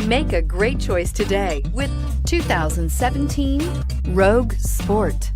Make a great choice today with 2017 Rogue Sport.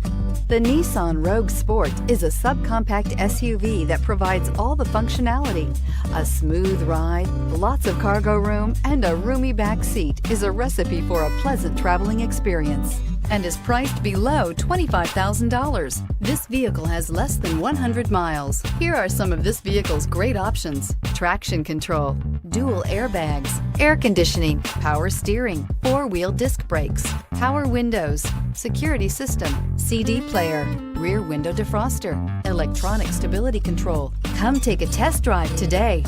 The Nissan Rogue Sport is a subcompact SUV that provides all the functionality. A smooth ride, lots of cargo room, and a roomy back seat is a recipe for a pleasant traveling experience and is priced below $25,000. This vehicle has less than 100 miles. Here are some of this vehicle's great options: traction control, dual airbags, air conditioning, power steering, four-wheel disc brakes, power windows, security system, CD player, rear window defroster, electronic stability control. Come take a test drive today.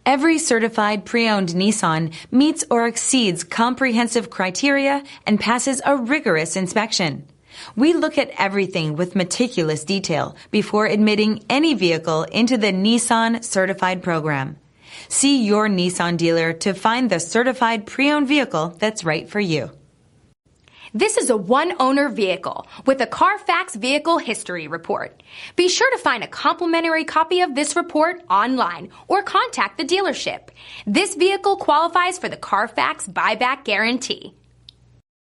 Every certified pre-owned Nissan meets or exceeds comprehensive criteria and passes a rigorous inspection. We look at everything with meticulous detail before admitting any vehicle into the Nissan Certified Program. See your Nissan dealer to find the certified pre-owned vehicle that's right for you. This is a one-owner vehicle with a CARFAX Vehicle History Report. Be sure to find a complimentary copy of this report online or contact the dealership. This vehicle qualifies for the CARFAX Buyback Guarantee.